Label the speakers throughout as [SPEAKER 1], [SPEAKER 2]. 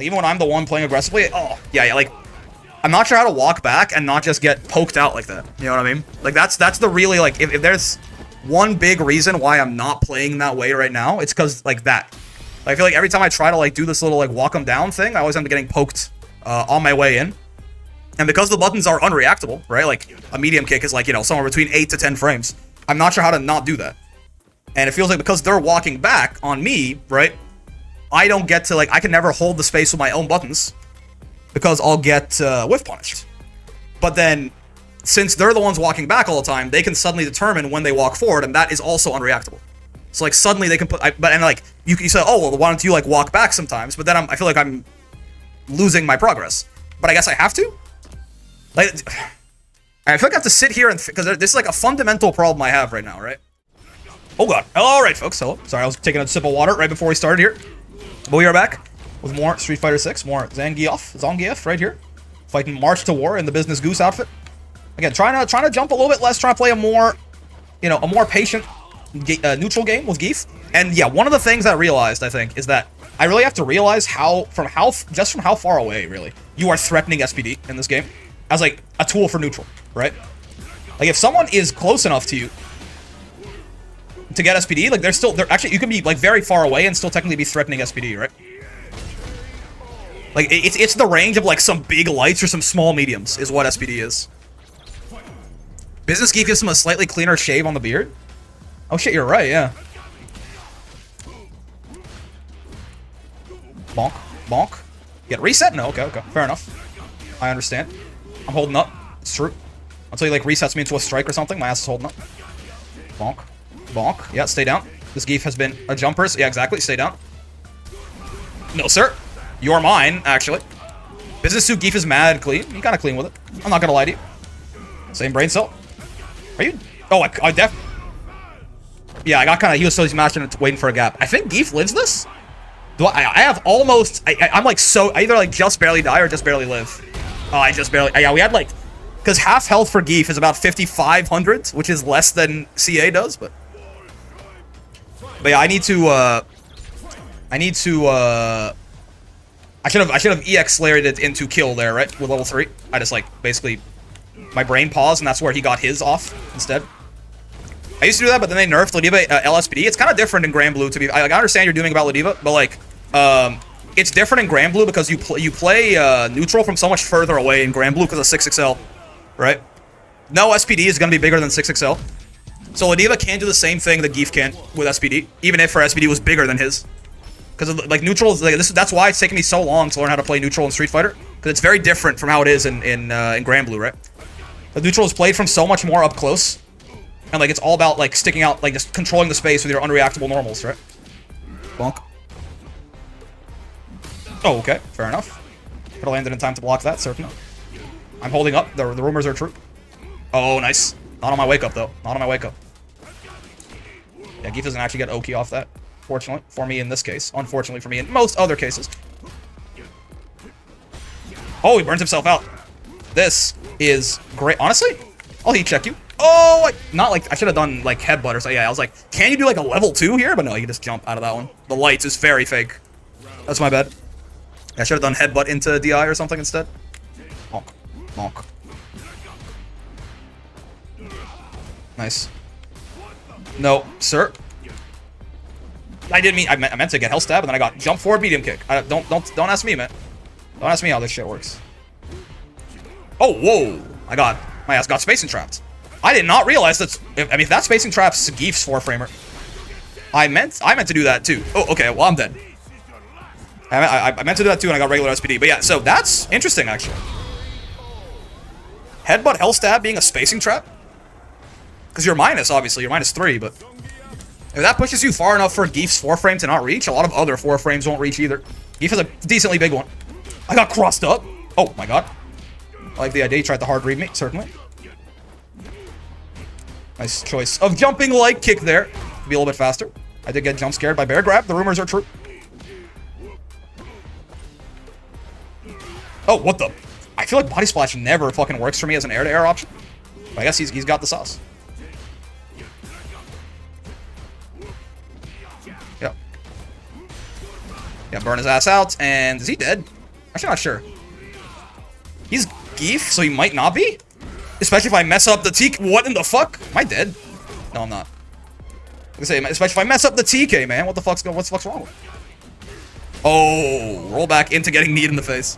[SPEAKER 1] Like, even when I'm the one playing aggressively, oh, yeah, like, I'm not sure how to walk back and not just get poked out like that. You know what I mean? Like, that's the really, like, if there's one big reason why I'm not playing that way right now, it's because, like, that. Like, I feel like every time I try to, like, do this little, like, walk them down thing, I always end up getting poked on my way in. And because the buttons are unreactable, right? Like, a medium kick is, like, you know, somewhere between 8 to 10 frames. I'm not sure how to not do that. And it feels like because they're walking back on me, right? I don't get to, like, I can never hold the space with my own buttons because I'll get whiff punished. But then, since they're the ones walking back all the time, they can suddenly determine when they walk forward, and that is also unreactable. So, like, suddenly they can put, and, like, you say, oh, well, why don't you, like, walk back sometimes? But then I feel like I'm losing my progress. But I guess I have to? Like, I feel like I have to sit here and, because this is, like, a fundamental problem I have right now, right? Oh, God. All right, folks. Hello. Sorry, I was taking a sip of water right before we started here. But we are back with more Street Fighter 6, more Zangief right here. Fighting March to War in the Business Goose outfit. Again, trying to jump a little bit less, trying to play a more, you know, a more patient neutral game with Gief. And yeah, one of the things I realized, I think, is that I really have to realize just from how far away, really, you are threatening SPD in this game as, like, a tool for neutral, right? Like, if someone is close enough to you to get SPD, like, they're actually, you can be, like, very far away and still technically be threatening SPD, right? Like, it's the range of, like, some big lights or some small mediums is what SPD is. Business Geek gives him a slightly cleaner shave on the beard. Oh shit, you're right, yeah. Bonk, bonk. Get reset? No, okay, fair enough. I understand. I'm holding up. It's true. Until he, like, resets me into a strike or something, my ass is holding up. Bonk, bonk. Yeah, stay down. This Gief has been a jumper. So yeah, exactly, stay down. No, sir. You're mine, actually. Business Suit Gief is mad clean. You kind of clean with it. I'm not gonna lie to you. Same brain cell. Are you? Oh, yeah, I got kind of. He was so matching it, waiting for a gap. I think Gief lives this. Do I have almost. I'm like so. I either like just barely die or just barely live. Oh, I just barely. Yeah, we had like, because half health for Gief is about 5,500, which is less than CA does. But yeah, I should have EX Slayed it into kill there, right? With level 3. I just, like, basically, my brain paused, and that's where he got his off instead. I used to do that, but then they nerfed Ladiva LSPD. It's kind of different in Granblue, to be. I understand you're doing about Ladiva, but, like, it's different in Granblue because you play neutral from so much further away in Granblue because of 6XL, right? No SPD is going to be bigger than 6XL. So Ladiva can't do the same thing that Gief can with SPD, even if her SPD was bigger than his. Because, like, neutral is, like, that's why it's taken me so long to learn how to play neutral in Street Fighter. Because it's very different from how it is in Granblue, right? The neutral is played from so much more up close. And, like, it's all about, like, sticking out, like, just controlling the space with your unreactable normals, right? Bonk. Oh, okay. Fair enough. Could have landed in time to block that, certainly. I'm holding up. The rumors are true. Oh, nice. Not on my wake up, though. Not on my wake up. Yeah, Gief doesn't actually get Oki off that. Fortunately for me in this case. Unfortunately for me in most other cases. Oh, he burns himself out. This is great. Honestly, I'll heat check you. Oh, not like, I should have done like headbutt or something. Yeah, I was like, can you do like a level 2 here? But no, you can just jump out of that one. The lights is very fake. That's my bad. I should have done headbutt into DI or something instead. Bonk. Bonk. Nice. No, sir. I didn't mean. I meant to get hell stab, and then I got jump forward medium kick. Don't ask me, man. Don't ask me how this shit works. Oh, whoa! My ass got spacing trapped. I did not realize that's. I mean, if that spacing traps Gief's 4-framer, I meant to do that too. Oh, okay. Well, I'm dead. I meant to do that too, and I got regular SPD. But yeah, so that's interesting actually. Headbutt hell stab being a spacing trap, because you're minus, obviously you're -3, but. If that pushes you far enough for Gief's 4-frame to not reach, a lot of other 4-frames won't reach either. Gief has a decently big one. I got crossed up. Oh my god. I like the idea. He tried to hard read me, certainly. Nice choice of jumping like kick there. To be a little bit faster. I did get jump scared by bear grab. The rumors are true. Oh, what the? I feel like body splash never fucking works for me as an air-to-air option. But I guess he's got the sauce. Yep. Yeah, Gonna burn his ass out, and is he dead? Actually, not sure. He's Gief, so he might not be? Especially if I mess up the TK. What in the fuck? Am I dead? No, I'm not. I was gonna say, especially if I mess up the TK, man. What the fuck's wrong with it? Oh, roll back into getting kneed in the face.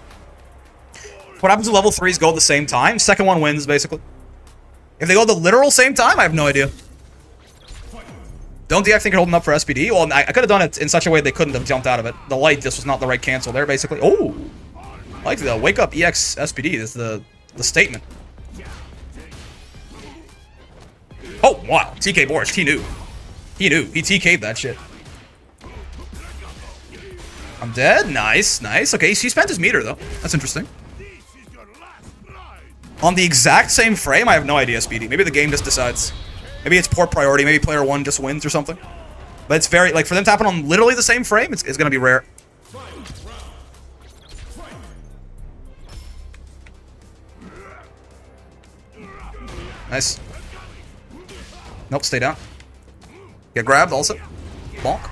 [SPEAKER 1] What happens when level 3s go at the same time? Second one wins, basically. If they go the literal same time, I have no idea. Don't DF think you're holding up for SPD? Well, I could have done it in such a way they couldn't have jumped out of it. The light just was not the right cancel there, basically. Oh! I like the wake up EX SPD. That's the statement. Oh, wow. TK Borscht. He knew. He knew. He TK'd that shit. I'm dead. Nice, nice. Okay, he spent his meter, though. That's interesting. On the exact same frame? I have no idea, Speedy. Maybe the game just decides. Maybe it's poor priority. Maybe player 1 just wins or something. But it's very, like, for them to happen on literally the same frame, it's gonna be rare. Nice. Nope, stay down. Get grabbed also. Bonk.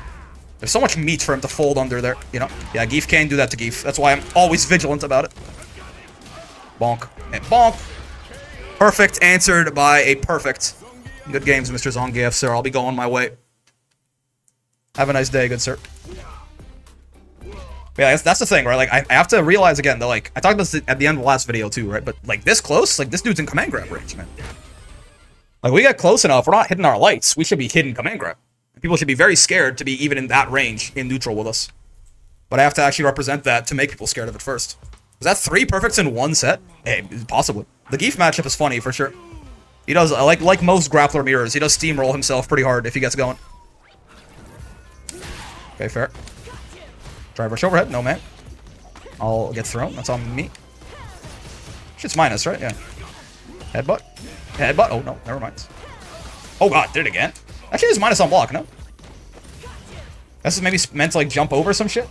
[SPEAKER 1] There's so much meat for him to fold under there, you know? Yeah, Gief can't do that to Gief. That's why I'm always vigilant about it. Bonk. And bonk. Perfect, answered by a perfect. Good games, Mr. Zangief, sir. I'll be going my way. Have a nice day, good sir. Yeah, that's the thing, right? Like, I have to realize again that, like, I talked about this at the end of the last video too, right? But, like, this close, like, this dude's in command grab range, man. Like, we get close enough, we're not hitting our lights. We should be hitting command grab. People should be very scared to be even in that range in neutral with us. But I have to actually represent that to make people scared of it first. Was that 3 perfects in 1 set? Hey, possibly. The Gief matchup is funny, for sure. He does, like most grappler mirrors, he does steamroll himself pretty hard if he gets going. Okay, fair. Drive rush overhead, no man. I'll get thrown, that's on me. Shit's minus, right? Yeah. Headbutt. Headbutt, oh no, never mind. Oh god, did it again. Actually, it's minus on block, no? This is maybe meant to, like, jump over some shit.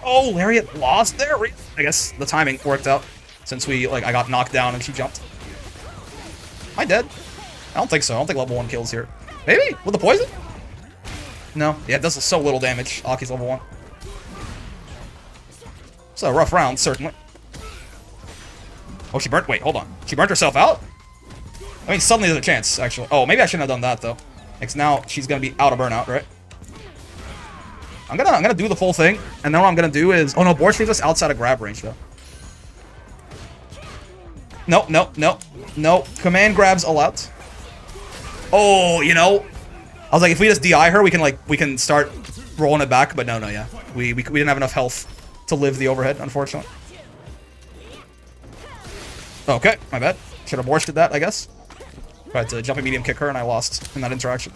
[SPEAKER 1] Oh, Lariat lost there. I guess the timing worked out since I got knocked down and she jumped. Am I dead? I don't think so. I don't think level 1 kills here. Maybe? With the poison? No. Yeah, it does so little damage. Aki's level 1. It's a rough round, certainly. Oh, she burnt. Wait, hold on. She burnt herself out? I mean, suddenly there's a chance, actually. Oh, maybe I shouldn't have done that, though. Because now she's going to be out of burnout, right? I'm gonna do the full thing, and then what I'm gonna do is... Oh, no, Borscht leaves us outside of grab range, though. No, no, no. No. Command grabs allowed. Oh, you know... I was like, if we just DI her, we can start rolling it back, but no, yeah. We didn't have enough health to live the overhead, unfortunately. Okay, my bad. Should have Borscht that, I guess. Tried to jumping medium kick her, and I lost in that interaction.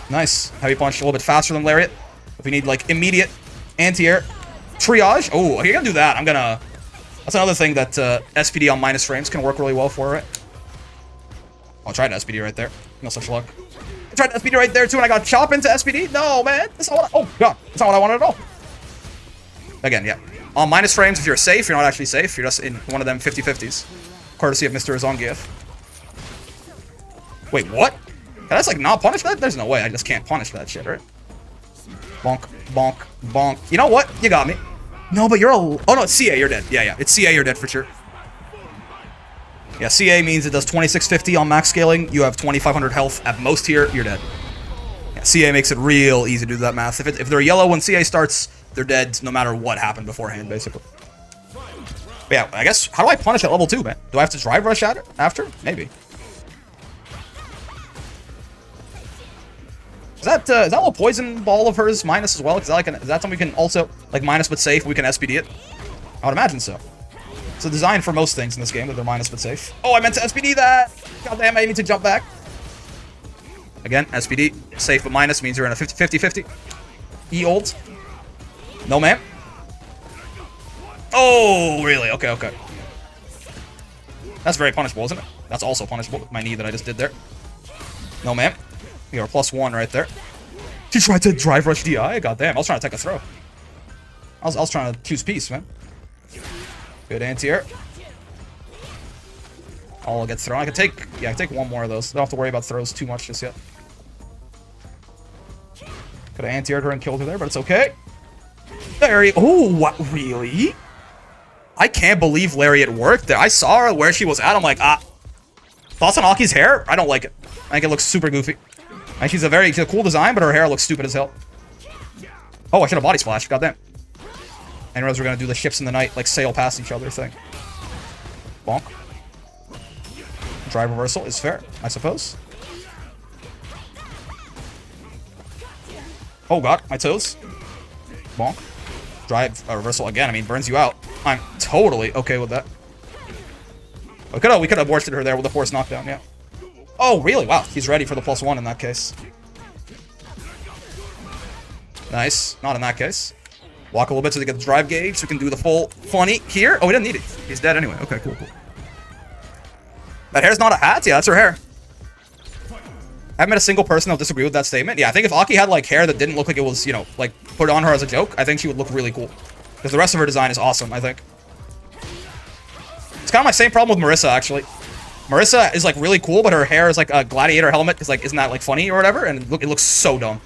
[SPEAKER 1] Nice. Heavy punch, a little bit faster than Lariat. If we need, like, immediate anti-air. Triage. Oh, you're gonna do that. That's another thing that SPD on minus frames can work really well for, right? I'll try to SPD right there. No such luck. I tried to SPD right there, too, and I got chop into SPD? No, man. That's not what oh, God. That's not what I wanted at all. Again, yeah. On minus frames, if you're safe, you're not actually safe. You're just in one of them 50-50s. Courtesy of Mr. Zangief. Wait, what? Can I just, like, not punish that? There's no way. I just can't punish that shit, right? Bonk, bonk, bonk. You know what? You got me. No, but you're a... Oh, no, it's CA. You're dead. Yeah. It's CA. You're dead for sure. Yeah, CA means it does 2650 on max scaling. You have 2500 health at most here. You're dead. Yeah, CA makes it real easy to do that math. If they're yellow when CA starts, they're dead no matter what happened beforehand, basically. But yeah, I guess... How do I punish at level 2, man? Do I have to drive rush at it after? Maybe. Is that little poison ball of hers minus as well? Is that something we can also, like, minus but safe, we can SPD it? I would imagine so. It's a design for most things in this game that they're minus but safe. Oh, I meant to SPD that! God damn, I need to jump back. Again, SPD. Safe but minus means you're in a 50-50. E-ult. No, ma'am. Oh, really? Okay. That's very punishable, isn't it? That's also punishable with my knee that I just did there. No, ma'am. You're a +1 right there. She tried to drive rush DI? God damn, I was trying to take a throw. I was trying to choose peace, man. Good anti-air. I'll get thrown. I can take one more of those. Don't have to worry about throws too much just yet. Could have anti-aired her and killed her there, but it's okay. Lariat. Oh, what? Really? I can't believe Lariat worked there. I saw her where she was at. I'm like, thoughts on Aki's hair? I don't like it. I think it looks super goofy. And she's a cool design, but her hair looks stupid as hell. Oh, I should have body splash. Goddamn. And realize we're gonna do the ships in the night, like sail past each other thing. Bonk. Drive reversal is fair, I suppose. Oh god, my toes. Bonk. Drive reversal again. I mean, burns you out. I'm totally okay with that. We could have aborted her there with a force knockdown, yeah. Oh, really? Wow, he's ready for the +1 in that case. Nice. Not in that case. Walk a little bit so they get the drive gauge, so we can do the full funny here. Oh, we didn't need it. He's dead anyway. Okay, cool, cool. That hair's not a hat? Yeah, that's her hair. I haven't met a single person that'll disagree with that statement. Yeah, I think if Aki had, like, hair that didn't look like it was, you know, like, put on her as a joke, I think she would look really cool. Because the rest of her design is awesome, I think. It's kind of my same problem with Marissa, actually. Marissa is, like, really cool, but her hair is, like, a gladiator helmet. Because, like, isn't that, like, funny or whatever? And it looks so dumb.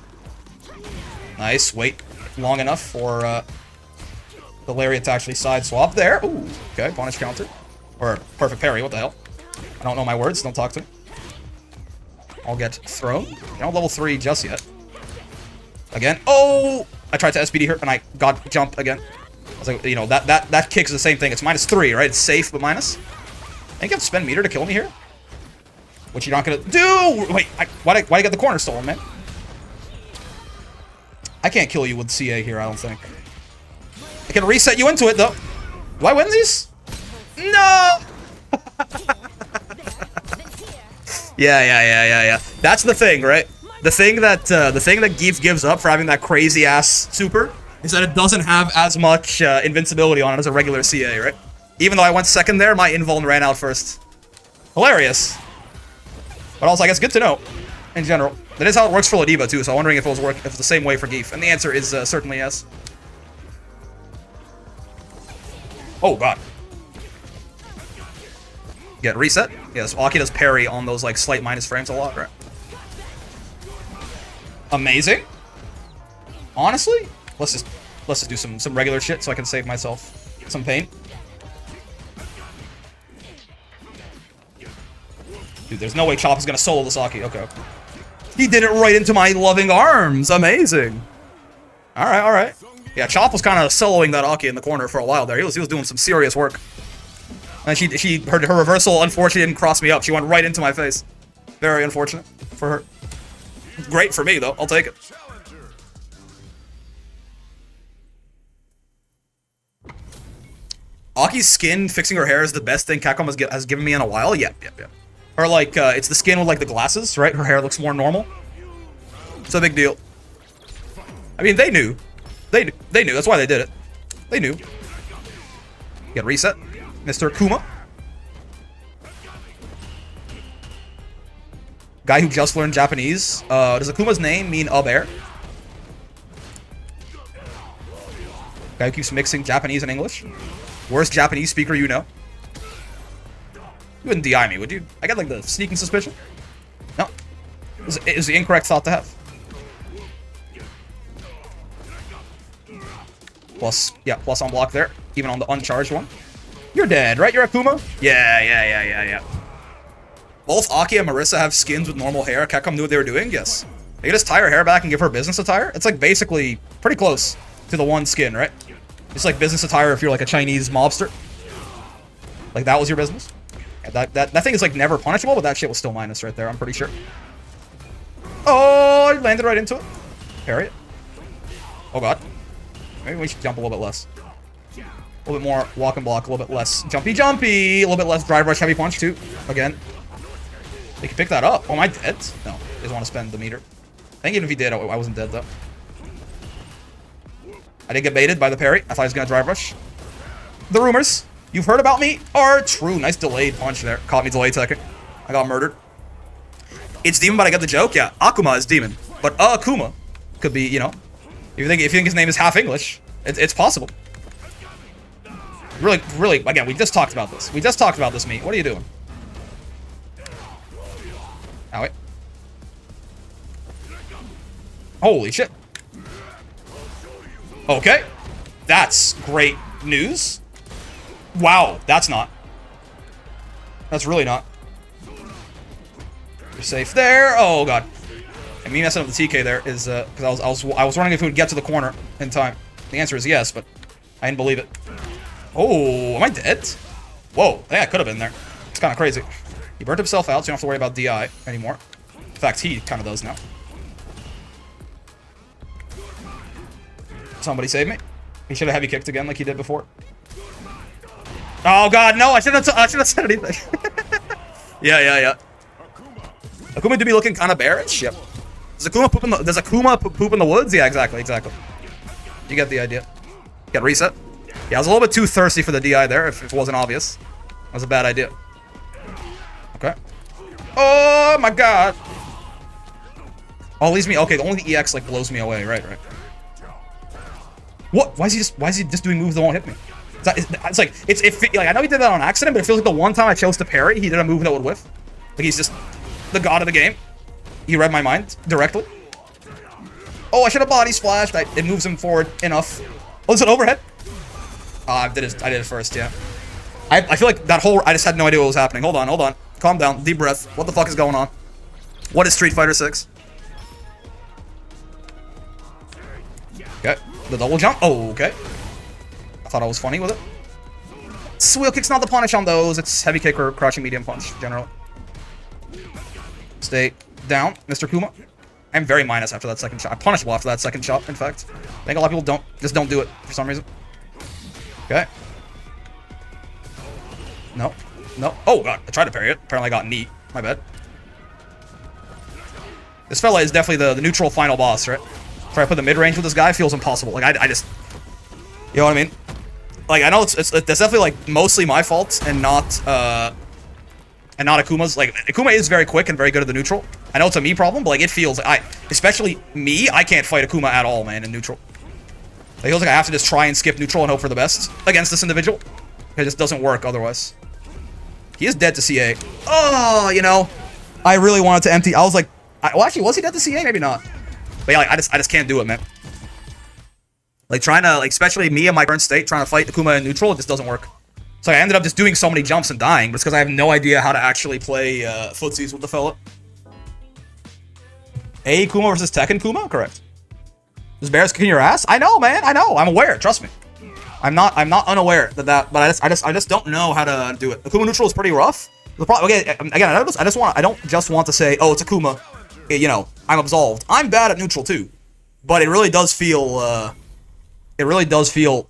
[SPEAKER 1] Nice. Wait long enough for the Lariat to actually side swap there. Ooh, okay. Punish counter. Or perfect parry. What the hell? I don't know my words. Don't talk to me. I'll get thrown. Not level 3 just yet. Again. Oh! I tried to SPD her, and I got jump again. I was like, you know, that kick's the same thing. It's -3, right? It's safe, but minus. I think you have to spend meter to kill me here. Which you're not gonna do! Wait, why'd I get the corner stolen, man? I can't kill you with CA here, I don't think. I can reset you into it, though. Do I win these? No! Yeah. That's the thing, right? The thing that Gief gives up for having that crazy ass super is that it doesn't have as much invincibility on it as a regular CA, right? Even though I went second there, my invuln ran out first. Hilarious. But also, I guess good to know in general. That is how it works for Ladiba too. So I'm wondering if if it's the same way for Gief, and the answer is certainly yes. Oh god. Get reset. Yes, Aki does parry on those like slight minus frames a lot, right? Amazing. Honestly, let's just do some regular shit so I can save myself some pain. Dude, there's no way Chop is gonna solo this Aki. Okay. He did it right into my loving arms. Amazing. All right. Yeah, Chop was kind of soloing that Aki in the corner for a while there. He was doing some serious work. And her reversal, unfortunately, didn't cross me up. She went right into my face. Very unfortunate for her. Great for me, though. I'll take it. Aki's skin fixing her hair is the best thing Capcom has given me in a while. Yeah. Or like, it's the skin with like the glasses, right? Her hair looks more normal. It's a big deal. I mean, they knew. They knew. That's why they did it. They knew. Get reset. Mr. Akuma. Guy who just learned Japanese. Does Akuma's name mean bear? Guy who keeps mixing Japanese and English. Worst Japanese speaker you know. You wouldn't DI me, would you? I got like the sneaking suspicion. No. It was the incorrect thought to have. Plus on block there. Even on the uncharged one. You're dead, right? You're Akuma? Yeah. Both Aki and Marissa have skins with normal hair. Capcom knew what they were doing? Yes. They could just tie her hair back and give her business attire. It's like basically pretty close to the one skin, right? It's like business attire if you're like a Chinese mobster. Like that was your business. Yeah, that thing is like never punishable, but that shit was still minus right there, I'm pretty sure. Oh, I landed right into it. Parry it. Oh god. Maybe we should jump a little bit less. A little bit more walk and block, a little bit less jumpy. A little bit less drive rush heavy punch too. Again. They can pick that up. Oh, am I dead? No. He doesn't want to spend the meter. I think even if he did, I wasn't dead though. I did get baited by the parry. I thought he was going to drive rush. The rumors you've heard about me are true. Nice delayed punch there. Caught me delayed second. I got murdered. It's demon, but I got the joke. Yeah, Akuma is demon. But Akuma could be, you know, if you think his name is half English, it's possible. Really, again, we just talked about this. We just talked about this, me. What are you doing? Ow, wait. Holy shit. Okay. That's great news. Wow, that's not. That's really not. You're safe there. Oh god. And me messing up the TK there is because I was wondering if it would get to the corner in time. The answer is yes, but I didn't believe it. Oh, am I dead? Whoa, yeah, I could have been there. It's kind of crazy. He burnt himself out, so you don't have to worry about DI anymore. In fact, he kind of does now. Somebody save me. He should have heavy kicked again like he did before. Oh god, no! I shouldn't have said anything. Yeah. Akuma do be looking kind of bearish. Yep. Does Akuma poop in the woods? Yeah, exactly. You get the idea. Get reset. Yeah, I was a little bit too thirsty for the DI there. If it wasn't obvious, that was a bad idea. Okay. Oh my god. Oh, leaves me. Okay, only the EX like blows me away. Right. What? Why is he just doing moves that won't hit me? It's like I know he did that on accident, but it feels like the one time I chose to parry, he did a move that would whiff. Like he's just the god of the game. He read my mind directly. Oh, I should have body splashed. It moves him forward enough. Oh, is it overhead? I did it first. Yeah. I feel like that whole. I just had no idea what was happening. Hold on. Calm down. Deep breath. What the fuck is going on? What is Street Fighter 6? Okay. The double jump. Oh, okay. I thought I was funny with it. Wheel kick's not the punish on those. It's heavy kick or crouching medium punch, generally. Stay down, Mr. Kuma. I'm very minus after that second shot. I'm punishable after that second shot, in fact. I think a lot of people don't do it for some reason. Okay. No. Oh, God. I tried to parry it. Apparently I got knee. My bad. This fella is definitely the neutral final boss, right? Try to put the mid-range with this guy feels impossible. Like, I just... You know what I mean? Like, I know it's definitely, like, mostly my fault and not Akuma's. Like, Akuma is very quick and very good at the neutral. I know it's a me problem, but, like, it feels like especially me, I can't fight Akuma at all, man, in neutral. It feels like I have to just try and skip neutral and hope for the best against this individual. It just doesn't work otherwise. He is dead to CA. Oh, you know, I really wanted to empty. I was like, well, actually, was he dead to CA? Maybe not. But yeah, like, I just can't do it, man. Like, trying to, like, especially me in my current state, trying to fight Akuma in neutral, it just doesn't work. So I ended up just doing so many jumps and dying, but it's because I have no idea how to actually play footsies with the fella. A Kuma versus Tekken Kuma? Correct. Is Bears kicking your ass? I know, man. I know. I'm aware. Trust me. I'm not unaware that, but I just don't know how to do it. Akuma neutral is pretty rough. The problem, again, I don't just want to say, oh, it's Akuma. You know, I'm absolved. I'm bad at neutral too, but it really does feel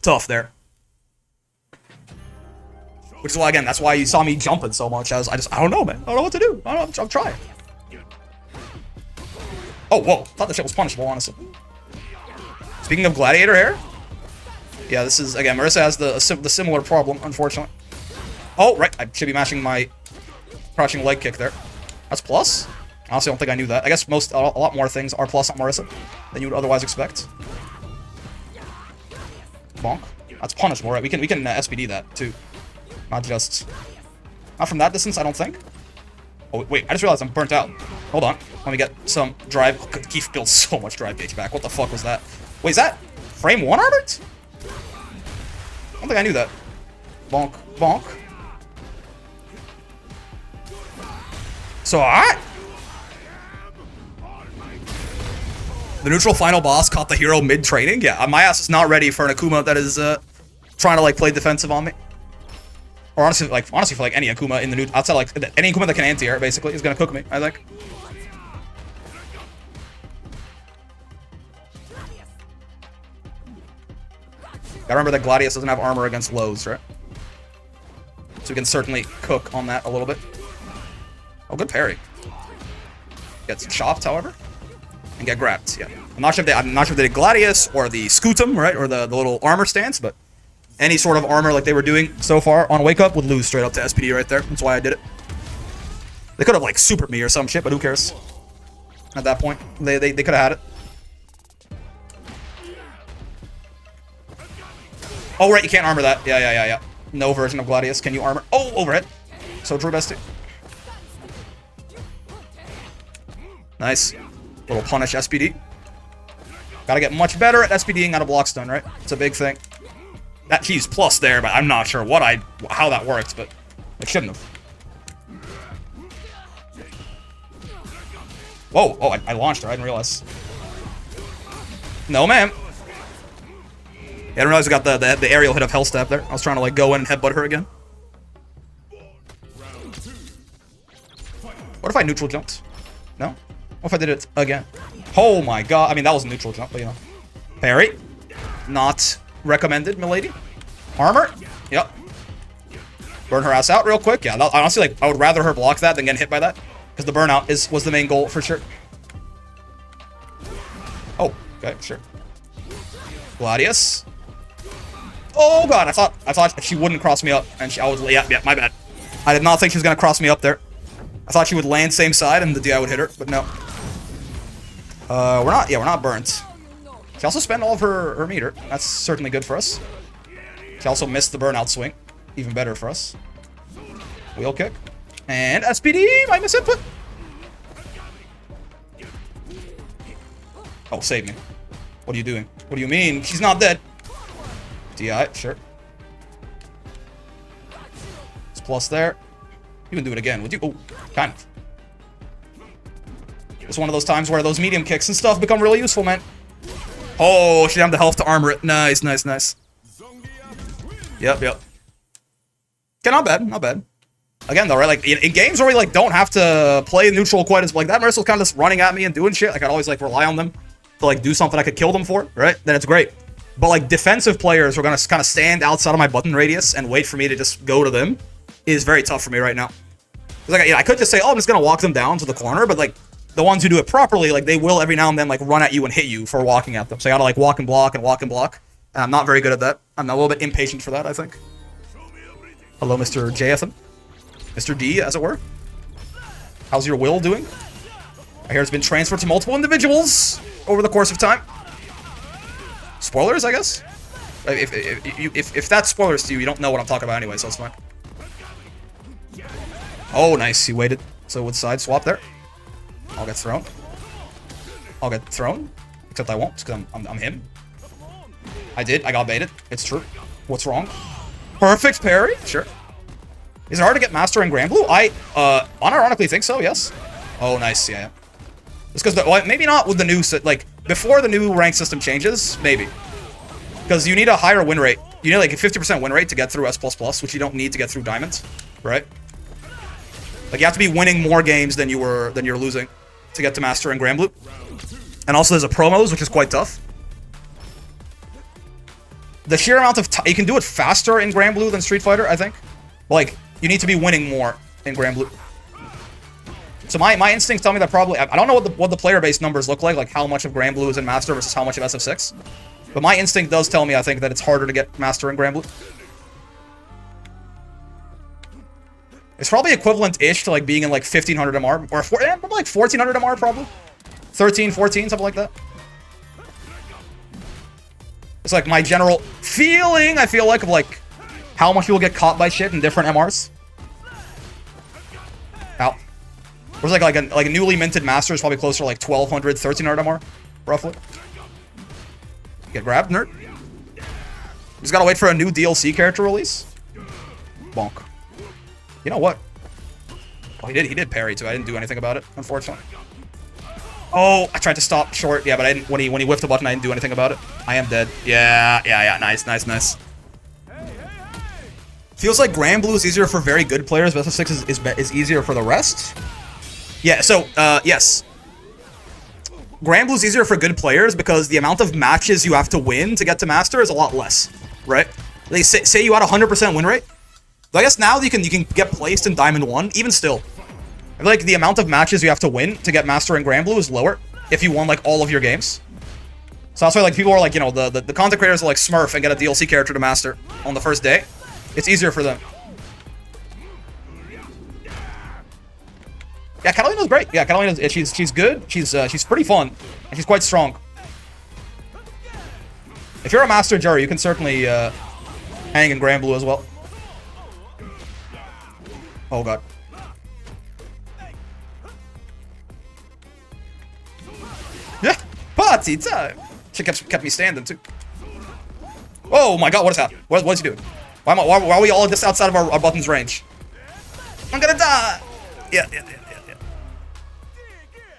[SPEAKER 1] tough there. Which is why, again, that's why you saw me jumping so much. I don't know, man. I don't know what to do. I'm trying. Oh, whoa. Thought that shit was punishable, honestly. Speaking of gladiator hair, yeah, this is, again, Marissa has the similar problem, unfortunately. Oh, right. I should be mashing my crouching leg kick there. That's plus. Honestly, I don't think I knew that. I guess a lot more things are plus on Marissa than you would otherwise expect. Bonk. That's punishable, right? We can SPD that too, not from that distance. I don't think. Oh wait, I just realized I'm burnt out. Hold on, let me get some drive. Oh, Gief builds so much drive gauge back. What the fuck was that? Wait, is that frame 1 armored? I don't think I knew that. Bonk, bonk. So alright. The neutral final boss caught the hero mid-training? Yeah, my ass is not ready for an Akuma that is trying to like play defensive on me. Or honestly for like any Akuma in the new outside like any Akuma that can anti-air basically is gonna cook me, I think. Gotta remember that Gladius doesn't have armor against lows, right? So we can certainly cook on that a little bit. Oh, good parry. Gets chopped, however. And get grabbed, yeah. I'm not sure if they did Gladius or the Scutum, right? Or the little armor stance, but any sort of armor like they were doing so far on Wake Up would lose straight up to SPD right there. That's why I did it. They could have like supered me or some shit, but who cares? At that point, they could have had it. Oh right, you can't armor that. Yeah. No version of Gladius can you armor. Oh, overhead. So true, bestie. Nice. Little punish SPD. Gotta get much better at SPDing out of block stun, right? It's a big thing. That Chief's plus there, but I'm not sure how that worked, but it shouldn't have. Whoa, oh, I launched her, I didn't realize. No, ma'am. Yeah, I didn't realize I got the aerial hit of Hellstab there. I was trying to, like, go in and headbutt her again. What if I neutral jumped? No? What if I did it again? Oh my god. I mean, that was a neutral jump, but you know. Parry. Not recommended, milady. Armor. Yep. Burn her ass out real quick. Yeah, honestly, like, I would rather her block that than get hit by that. Because the burnout was the main goal, for sure. Oh, okay, sure. Gladius. Oh god, I thought she wouldn't cross me up. And yeah, my bad. I did not think she was gonna cross me up there. I thought she would land same side and the DI would hit her, but no. We're not burnt. She also spent all of her meter. That's certainly good for us. She also missed the burnout swing. Even better for us. Wheel kick. And SPD, my misinput. Oh, save me. What are you doing? What do you mean? She's not dead. DI, sure. It's plus there. You can do it again, would you? Oh, kind of. It's one of those times where those medium kicks and stuff become really useful, man. Oh, she had the health to armor it. Nice, nice, nice. Yep, yep. Okay, not bad, not bad. Again, though, right? Like in games where we like don't have to play neutral quite as like that Mercil's kind of just running at me and doing shit. Like I'd always like rely on them to like do something I could kill them for, right? Then it's great. But like defensive players who are gonna kind of stand outside of my button radius and wait for me to just go to them is very tough for me right now. Like, I could just say, oh, I'm just gonna walk them down to the corner, but like the ones who do it properly, like they will every now and then like run at you and hit you for walking at them. So I gotta like walk and block and walk and block. And I'm not very good at that. I'm a little bit impatient for that, I think. Hello, Mr. JFM. Mr. D, as it were. How's your will doing? I hear it's been transferred to multiple individuals over the course of time. Spoilers, I guess? If that's spoilers to you, you don't know what I'm talking about anyway, so it's fine. Oh, nice. He waited. So with side swap there. I'll get thrown. I'll get thrown. Except I won't, because I'm him. I did. I got baited. It's true. What's wrong? Perfect parry. Sure. Is it hard to get Master in Granblue? I unironically think so, yes. Oh, nice. Yeah. It's because, well, maybe not with the new, like, before the new rank system changes, maybe. Because you need a higher win rate. You need like a 50% win rate to get through S++, which you don't need to get through Diamond, right? Like, you have to be winning more games than you're losing to get to Master in Granblue. And also there's a promos, which is quite tough. The sheer amount of time, you can do it faster in Granblue than Street Fighter, I think. But, like, you need to be winning more in Granblue. So my instincts tell me that probably, I don't know what the player base numbers look like how much of Granblue is in Master versus how much of SF6. But my instinct does tell me, I think, that it's harder to get Master in Granblue. It's probably equivalent-ish to, like, being in, like, 1500 MR. Or, probably, like, 1400 MR, probably. 13, 14, something like that. It's, like, my general feeling, I feel like, of, like, how much people get caught by shit in different MRs. Ow. Whereas, like a newly minted Master is probably closer to, like, 1200, 1300 MR, roughly. Get grabbed, nerd. Just gotta wait for a new DLC character release. Bonk. You know what? Oh, he did parry too. I didn't do anything about it, unfortunately. Oh, I tried to stop short. Yeah, but I didn't. When he whiffed the button, I didn't do anything about it. I am dead. Yeah. Nice. Feels like Granblue is easier for very good players, but SF6 is easier for the rest. Yeah. So, yes. Granblue is easier for good players because the amount of matches you have to win to get to Master is a lot less, right? They say you had a 100% win rate. So I guess now you can get placed in Diamond 1, even still. I feel like the amount of matches you have to win to get Master in Granblue is lower if you won, like, all of your games. So that's why, like, people are like, you know, the content creators are like Smurf and get a DLC character to Master on the first day. It's easier for them. Yeah, Catalina's great. Yeah, Catalina's she's good. She's pretty fun, and she's quite strong. If you're a Master Jury, you can certainly hang in Granblue as well. Oh god. Yeah, party time. Shit kept me standing, too. Oh my god, what is happening? What's he doing? Why are we all just outside of our button's range? I'm gonna die! Yeah.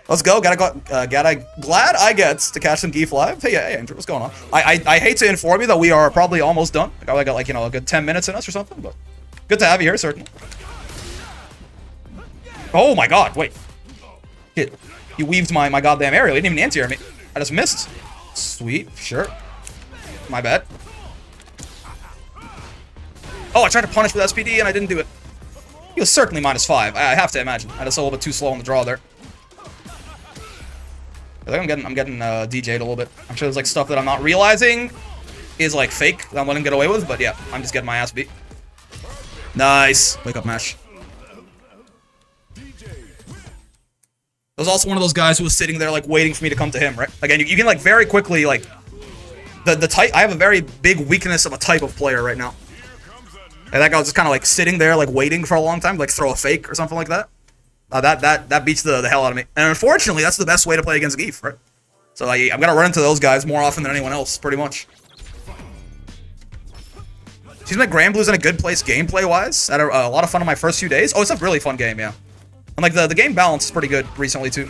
[SPEAKER 1] Let's go. Glad I get to catch some Gief live. Hey, Andrew, what's going on? I hate to inform you that we are probably almost done. I got like, a good 10 minutes in us or something, but good to have you here, certainly. Oh my god, wait. Shit. You weaved my goddamn area. You didn't even anti-air me. I just missed. Sweet, sure. My bad. Oh, I tried to punish with SPD and I didn't do it. He was certainly -5. I have to imagine. I just a little bit too slow on the draw there. I think I'm getting DJ'd a little bit. I'm sure there's like stuff that I'm not realizing is like fake that I'm letting get away with, but yeah, I'm just getting my ass beat. Nice. Wake up, Mash. I was also one of those guys who was sitting there like waiting for me to come to him, right? Again, you can like very quickly like the type. I have a very big weakness of a type of player right now. And that guy was just kind of like sitting there like waiting for a long time, like throw a fake or something like that. That beats the hell out of me. And unfortunately, that's the best way to play against Gief, right? So I'm gonna run into those guys more often than anyone else, pretty much. Seems like Granblue's in a good place gameplay-wise. I had a lot of fun on my first few days. Oh, it's a really fun game, yeah. And like the game balance is pretty good recently too.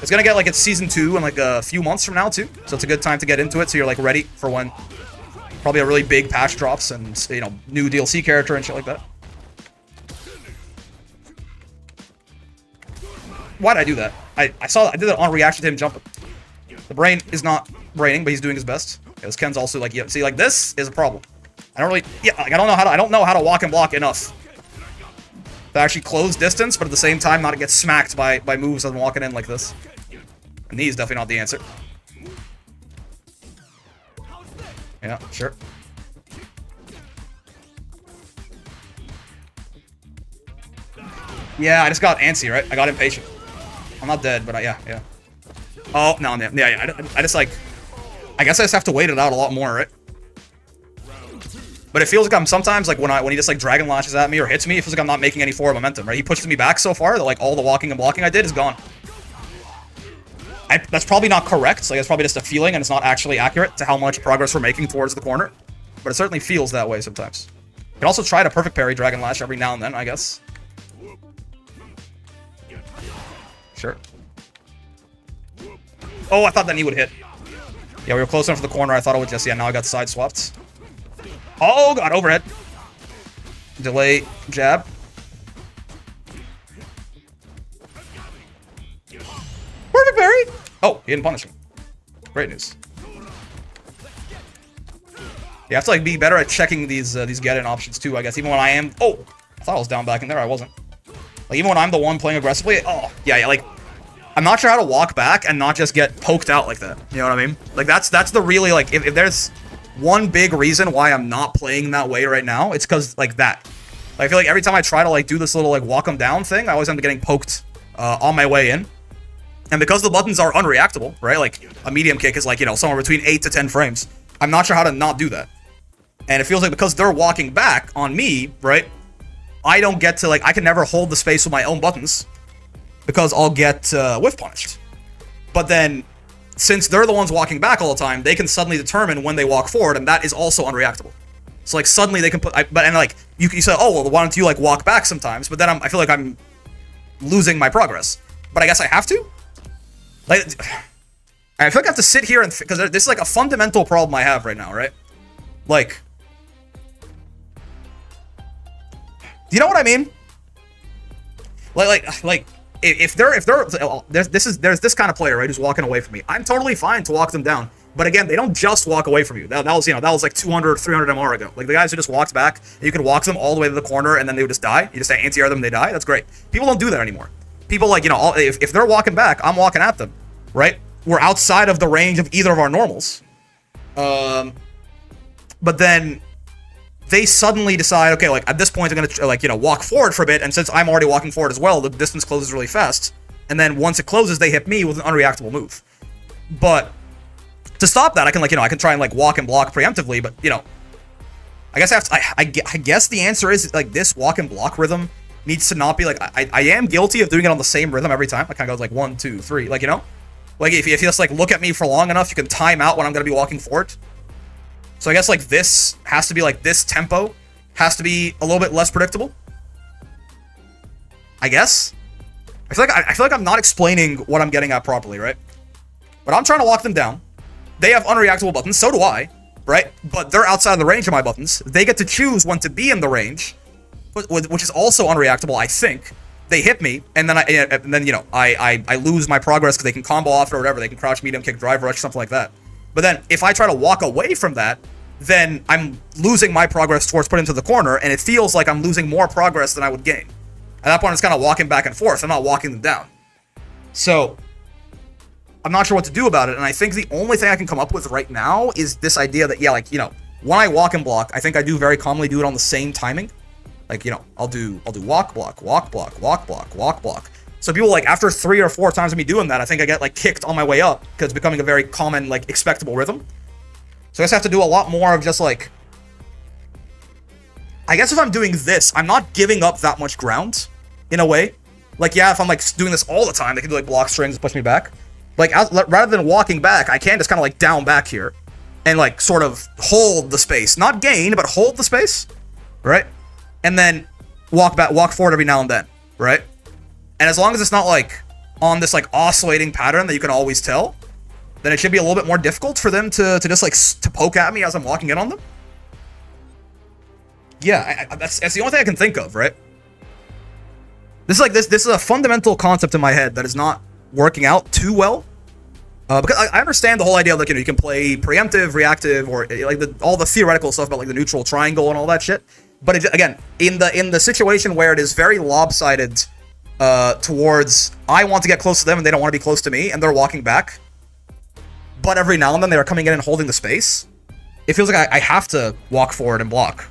[SPEAKER 1] It's gonna get like its season 2 in like a few months from now too. So it's a good time to get into it so you're like ready for when probably a really big patch drops and, you know, new DLC character and shit like that. Why'd I do that? I did it on reaction to him jumping. The brain is not braining, but he's doing his best. Because Ken's also like, yeah, see, like this is a problem. I don't really, yeah, like I don't know how to walk and block enough to actually close distance, but at the same time not to get smacked by moves as I'm walking in like this. And he's definitely not the answer. Yeah, sure. Yeah, I just got antsy, right? I got impatient. I'm not dead, but yeah. Oh, no, yeah. I just like, I guess I just have to wait it out a lot more, right? But it feels like I'm sometimes like when he just like dragon launches at me or hits me, it feels like I'm not making any forward momentum, right? He pushes me back so far that like all the walking and blocking I did is gone. That's probably not correct. So like, it's probably just a feeling and it's not actually accurate to how much progress we're making towards the corner. But it certainly feels that way sometimes. You can also try to perfect parry Dragon Lash every now and then, I guess. Sure. Oh, I thought that knee would hit. Yeah, we were close enough to the corner. I thought it would just, yeah, now I got side swapped. Oh, God, overhead. Delay, jab. Perfect parry. Oh, he didn't punish me. Great news. You have to like be better at checking these get-in options too, I guess. Even when I am, oh, I thought I was down back in there. I wasn't. Like even when I'm the one playing aggressively, oh yeah, like I'm not sure how to walk back and not just get poked out like that. You know what I mean? Like that's the really like if there's one big reason why I'm not playing that way right now, it's because like that. Like, I feel like every time I try to like do this little like walk them down thing, I always end up getting poked on my way in. And because the buttons are unreactable, right? Like a medium kick is like, you know, somewhere between 8 to 10 frames. I'm not sure how to not do that. And it feels like because they're walking back on me, right? I don't get to like, I can never hold the space with my own buttons because I'll get whiff punished. But then since they're the ones walking back all the time, they can suddenly determine when they walk forward, and that is also unreactable. So like suddenly they can put, and like you say, oh well, why don't you like walk back sometimes? But then I feel like I'm losing my progress. But I guess I have to. Like, I feel like I have to sit here and because this is like a fundamental problem I have right now, right? Like, do you know what I mean? Like if there's this kind of player, right, who's walking away from me, I'm totally fine to walk them down. But again, they don't just walk away from you. That was, you know, that was like 200, 300 MR ago. Like the guys who just walked back, and you could walk them all the way to the corner, and then they would just die. You just anti-air them, they die. That's great. People don't do that anymore. People like, you know, if they're walking back, I'm walking at them, right? We're outside of the range of either of our normals. But then they suddenly decide, okay, like at this point, I'm gonna like, you know, walk forward for a bit, and since I'm already walking forward as well, the distance closes really fast. And then once it closes, they hit me with an unreactable move. But to stop that, I can like, you know, I can try and like walk and block preemptively, but you know, I guess I guess the answer is like this walk and block rhythm needs to not be like, I am guilty of doing it on the same rhythm every time. I kind of go like 1, 2, 3, like, you know, Like, if you just, like, look at me for long enough, you can time out when I'm going to be walking forward. So I guess, like, this has to be, like, this tempo has to be a little bit less predictable. I guess. I feel like I'm not explaining what I'm getting at properly, right? But I'm trying to lock them down. They have unreactable buttons, so do I, right? But they're outside of the range of my buttons. They get to choose when to be in the range, which is also unreactable, I think. They hit me, and then you know, I lose my progress because they can combo off it or whatever. They can crouch, medium kick, drive rush, something like that. But then if I try to walk away from that, then I'm losing my progress towards putting into the corner, and it feels like I'm losing more progress than I would gain. At that point, it's kind of walking back and forth. I'm not walking them down. So I'm not sure what to do about it, and I think the only thing I can come up with right now is this idea that, yeah, like, you know, when I walk and block, I think I do very commonly do it on the same timing. Like, you know, I'll do walk, block, walk, block, walk, block, walk, block. So people, like, after 3 or 4 times of me doing that, I think I get, like, kicked on my way up, because it's becoming a very common, like, expectable rhythm. So I guess I have to do a lot more of just, like, I guess if I'm doing this, I'm not giving up that much ground, in a way. Like, yeah, if I'm, like, doing this all the time, they can do, like, block strings and push me back. Like, rather than walking back, I can just kind of, like, down back here and, like, sort of hold the space. Not gain, but hold the space, right? And then walk forward every now and then, right? And as long as it's not, like, on this, like, oscillating pattern that you can always tell, then it should be a little bit more difficult for them to just, like, to poke at me as I'm walking in on them. Yeah, that's the only thing I can think of, right? This is, like, this is a fundamental concept in my head that is not working out too well. Because I understand the whole idea of, like, you know, you can play preemptive, reactive, or, like, all the theoretical stuff about, like, the neutral triangle and all that shit. But again, in the situation where it is very lopsided towards I want to get close to them and they don't want to be close to me and they're walking back, but every now and then they are coming in and holding the space, it feels like I have to walk forward and block.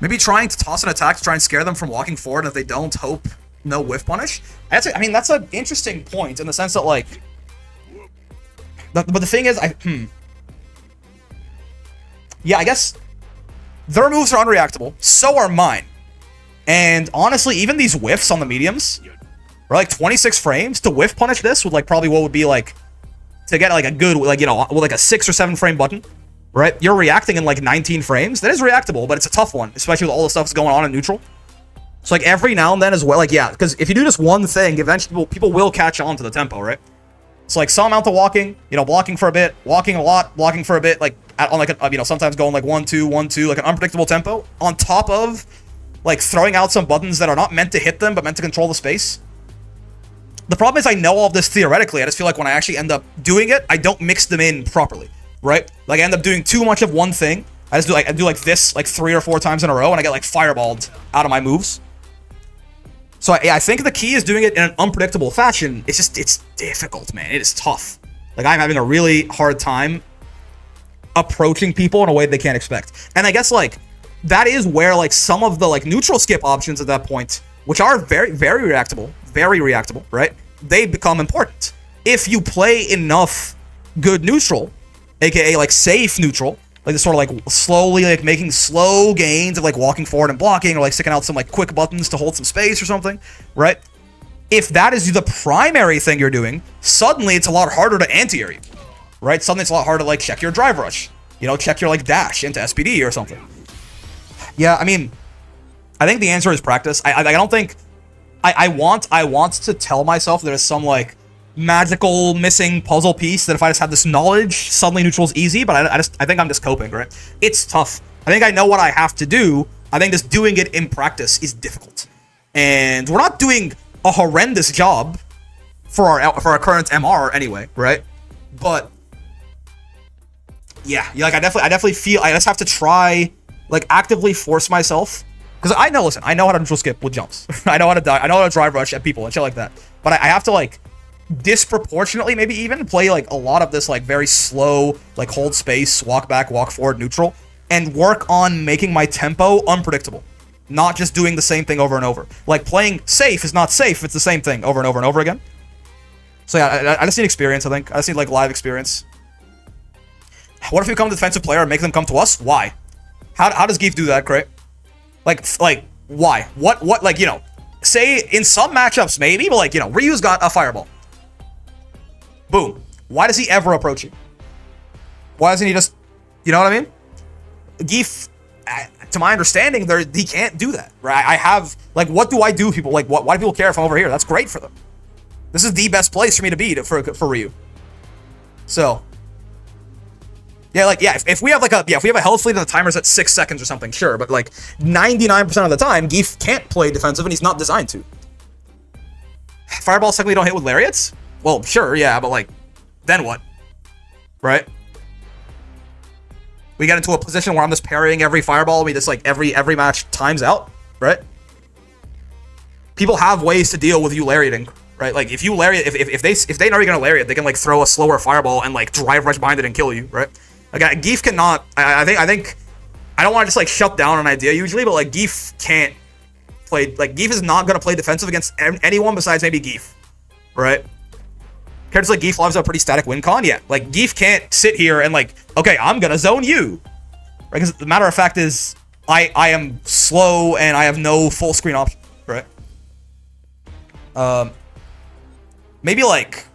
[SPEAKER 1] Maybe trying to toss an attack to try and scare them from walking forward, and if they don't, hope no whiff punish. That's an interesting point in the sense that, like, but the thing is, yeah, I guess their moves are unreactable, so are mine. And honestly, even these whiffs on the mediums are like 26 frames. To whiff punish this with, like, probably what would be, like, to get, like, a good, like, you know, with, like, a 6 or 7 frame button, right? You're reacting in, like, 19 frames. That is reactable, but it's a tough one, especially with all the stuff that's going on in neutral. So, like, every now and then as well, like, yeah, because if you do just one thing, eventually people will catch on to the tempo, right? So, like, some amount of walking, you know, blocking for a bit, walking a lot, blocking for a bit, like, on, like, you know, sometimes going, like, 1-2, 1-2, like, an unpredictable tempo, on top of, like, throwing out some buttons that are not meant to hit them, but meant to control the space. The problem is I know all of this theoretically. I just feel like when I actually end up doing it, I don't mix them in properly, right? Like, I end up doing too much of one thing. I do like this, like, 3 or 4 times in a row, and I get, like, fireballed out of my moves. So, yeah, I think the key is doing it in an unpredictable fashion. It's just, it's difficult, man. It is tough. Like, I'm having a really hard time approaching people in a way they can't expect. And I guess, like, that is where, like, some of the, like, neutral skip options at that point, which are very, very reactable, right? They become important. If you play enough good neutral, aka, like, safe neutral, like, this sort of, like, slowly, like, making slow gains of, like, walking forward and blocking, or, like, sticking out some, like, quick buttons to hold some space or something, right? If that is the primary thing you're doing, suddenly it's a lot harder to anti-air you, right? Suddenly it's a lot harder to, like, check your drive rush, you know, check your, like, dash into SPD or something. Yeah, I mean, I think the answer is practice. I don't think... I want to tell myself there's some, like, magical missing puzzle piece that if I just had this knowledge, suddenly neutral's easy, but I think I'm just coping, right? It's tough. I think I know what I have to do. I think just doing it in practice is difficult. And we're not doing a horrendous job for our current MR anyway, right? But yeah, like I definitely feel I just have to try, like, actively force myself. Because I know how to neutral skip with jumps. I know how to die. I know how to drive rush at people and shit like that. But I have to, like, disproportionately, maybe even play, like, a lot of this, like, very slow, like, hold space, walk back, walk forward, neutral, and work on making my tempo unpredictable. Not just doing the same thing over and over. Like, playing safe is not safe. It's the same thing over and over and over again. So yeah, I just need experience, I think. I just need, like, live experience. What if we become a defensive player and make them come to us? Why? How does Gief do that, Cray? Like, why? What, like, you know, say in some matchups maybe, but like, you know, Ryu's got a fireball. Boom. Why does he ever approach you? Why doesn't he just, you know what I mean? Gief, to my understanding, he can't do that, right? I have, like, what do I do, people? Like, why do people care if I'm over here? That's great for them. This is the best place for me to be for Ryu. So, yeah, like, yeah, if we have like if we have a health lead and the timer's at 6 seconds or something, sure, but like 99% of the time, Gief can't play defensive and he's not designed to. Fireballs technically don't hit with lariats? Well, sure, yeah, but like, then what? Right? We get into a position where I'm just parrying every fireball. We just like every match times out, right? People have ways to deal with you lariating, right? Like if you lariat, if they know you're gonna lariat, they can like throw a slower fireball and like drive rush behind it and kill you, right? Like Gief cannot. I think I don't want to just like shut down an idea usually, but like Gief can't play. Like Gief is not gonna play defensive against anyone besides maybe Gief, right? Characters like Gief lives a pretty static win con, yeah. Like Gief can't sit here and like, okay, I'm gonna zone you, right? Because the matter of fact is, I am slow and I have no full screen option, right? Maybe like,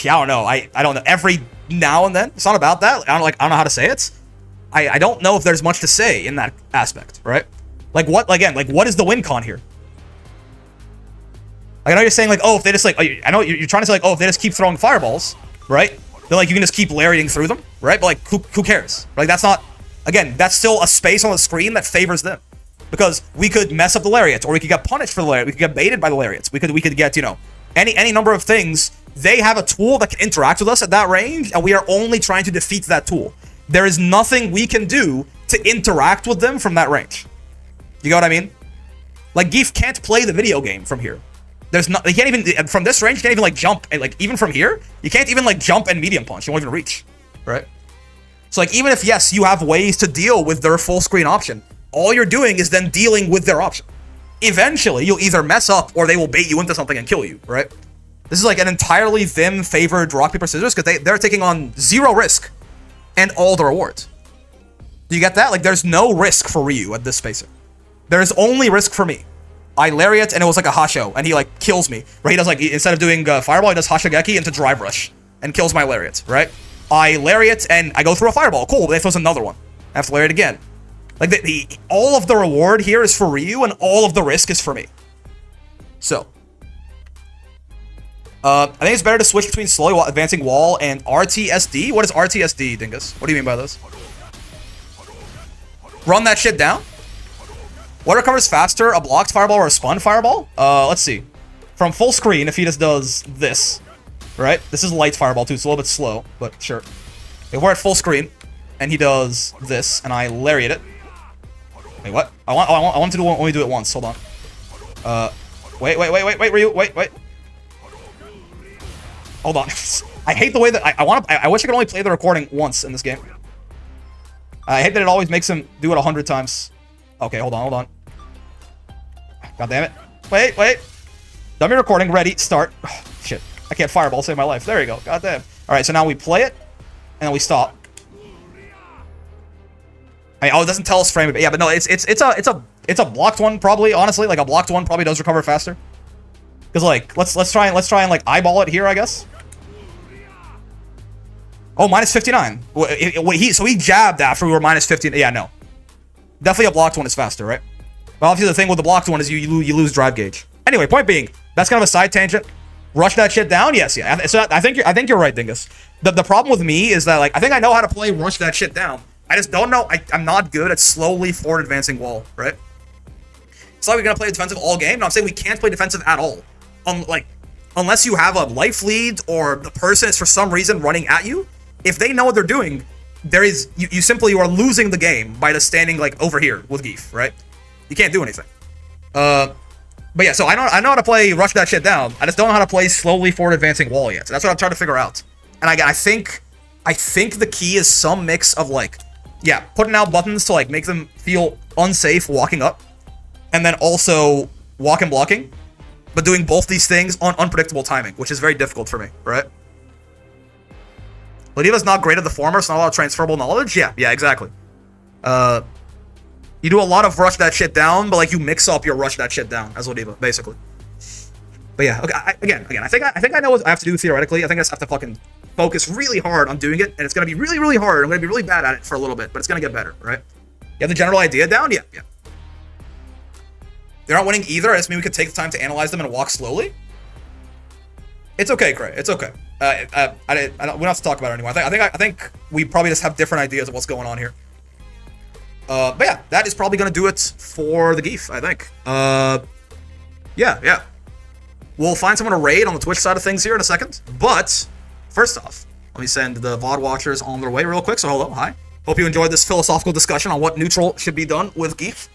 [SPEAKER 1] yeah, I don't know. I don't know. Every now and then, it's not about that. I don't know how to say it. I don't know if there's much to say in that aspect, right? Like what again? Like what is the win con here? Like, I know you're saying like, oh, if they just like, I know you're trying to say like, oh, if they just keep throwing fireballs, right? Then like you can just keep lariating through them, right? But like, who cares? Like that's not, again, that's still a space on the screen that favors them, because we could mess up the lariats, or we could get punished for the lariat. We could get baited by the lariats. We could get, you know, any number of things. They have a tool that can interact with us at that range, and we are only trying to defeat that tool. There is nothing we can do to interact with them from that range. You know what I mean? Like Gief can't play the video game from here. There's not, they can't even, from this range, you can't even like jump, and like even from here, you can't even like jump and medium punch, you won't even reach, right? So like even if, yes, you have ways to deal with their full screen option, all you're doing is then dealing with their option. Eventually, you'll either mess up or they will bait you into something and kill you, right? This is like an entirely them favored rock, paper, scissors, because they're taking on 0 risk and all the rewards. Do you get that? Like there's no risk for Ryu at this spacer. There's only risk for me. I lariat and it was like a Hasho, and he like kills me. Right? He does like, instead of doing fireball, he does Hashogeki into drive rush and kills my lariat. Right? I lariat and I go through a fireball. Cool, but they throws another one. I have to lariat again. Like all of the reward here is for Ryu, and all of the risk is for me. So, I think it's better to switch between slowly advancing wall and RTSD. What is RTSD, Dingus? What do you mean by this? Run that shit down? What recovers faster, a blocked fireball or a spun fireball? Let's see. From full screen, if he just does this, right? This is light fireball too, it's a little bit slow, but sure. If we're at full screen, and he does this, and I lariat it. Wait, what? I want to only do it once. Hold on. Wait, Ryu, wait. Hold on. I hate the way that I wish I could only play the recording once in this game. I hate that it always makes him do it 100 times. Okay, hold on. God damn it. Wait. Dummy recording, ready, start. Oh, shit. I can't fireball, save my life. There you go. God damn. Alright, so now we play it, and then we stop. I mean, oh, it doesn't tell us frame it, but yeah, but no, it's a blocked one, probably, honestly. Like a blocked one probably does recover faster. Because like, let's try and like eyeball it here, I guess. Oh, minus 59. So he jabbed after we were minus 15. Yeah, no. Definitely a blocked one is faster, right? But obviously the thing with the blocked one is you lose drive gauge. Anyway, point being, that's kind of a side tangent. Rush that shit down? Yes, yeah. So I think you're right, Dingus. The problem with me is that like I think I know how to play rush that shit down. I just don't know. I'm not good at slowly forward advancing wall, right? It's like we're gonna play defensive all game. No, I'm saying we can't play defensive at all. Unless you have a life lead or the person is for some reason running at you. If they know what they're doing, there is you are losing the game by just standing like over here with Gief, right? You can't do anything. But yeah, so I know how to play rush that shit down. I just don't know how to play slowly forward advancing wall yet. So that's what I'm trying to figure out. And I think the key is some mix of like, yeah, putting out buttons to like make them feel unsafe walking up, and then also walk and blocking, but doing both these things on unpredictable timing, which is very difficult for me, right? Ladiva's not great at the former, so not a lot of transferable knowledge. Yeah, exactly. You do a lot of rush that shit down, but like you mix up your rush that shit down as Odiva, basically. But yeah, okay. Again, I think I know what I have to do theoretically. I think I just have to fucking focus really hard on doing it, and it's gonna be really, really hard. I'm gonna be really bad at it for a little bit, but it's gonna get better, right? You have the general idea down? Yeah. They're not winning either. I just mean we could take the time to analyze them and walk slowly. It's okay, Cray. It's okay. We don't have to talk about it anymore. I think we probably just have different ideas of what's going on here. But yeah, that is probably gonna do it for the Gief, I think. Yeah. We'll find someone to raid on the Twitch side of things here in a second. But first off, let me send the VOD watchers on their way real quick. So hello, hi. Hope you enjoyed this philosophical discussion on what neutral should be done with Gief.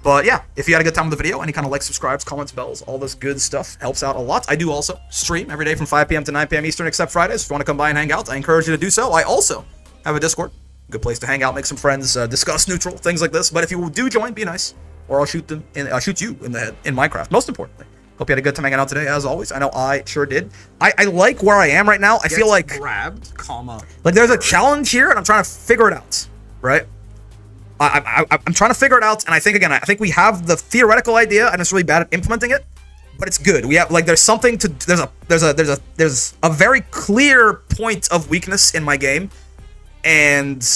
[SPEAKER 1] But yeah, if you had a good time with the video, any kind of like, subscribes, comments, bells, all this good stuff helps out a lot. I do also stream every day from 5 p.m. to 9 p.m. Eastern, except Fridays. If you want to come by and hang out, I encourage you to do so. I also have a Discord. Good place to hang out, make some friends, discuss neutral, things like this. But if you do join, be nice, or I'll shoot you in the head in Minecraft, most importantly. Hope you had a good time hanging out today, as always. I know I sure did. I like where I am right now. I feel like
[SPEAKER 2] grabbed, comma.
[SPEAKER 1] Like there's a challenge here, and I'm trying to figure it out, right? I'm trying to figure it out, and I think we have the theoretical idea, and it's really bad at implementing it, but it's good. We have like there's something to there's a very clear point of weakness in my game, and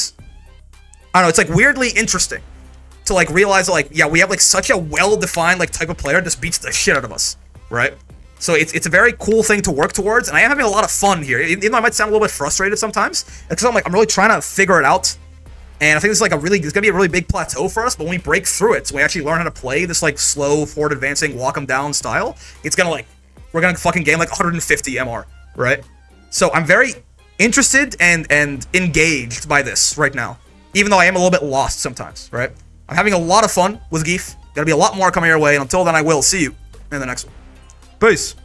[SPEAKER 1] I don't know, it's like weirdly interesting to like realize like, yeah, we have like such a well-defined like type of player just beats the shit out of us, right? So it's a very cool thing to work towards, and I am having a lot of fun here, even though I might sound a little bit frustrated sometimes, because I'm really trying to figure it out. And I think this is like it's gonna be a really big plateau for us, but when we break through it, so we actually learn how to play this like slow forward advancing, walk them down style, it's gonna like, we're gonna fucking gain like 150 MR, right? So I'm very interested and engaged by this right now, even though I am a little bit lost sometimes, right? I'm having a lot of fun with Gief. Gonna be a lot more coming your way, and until then I will see you in the next one. Peace.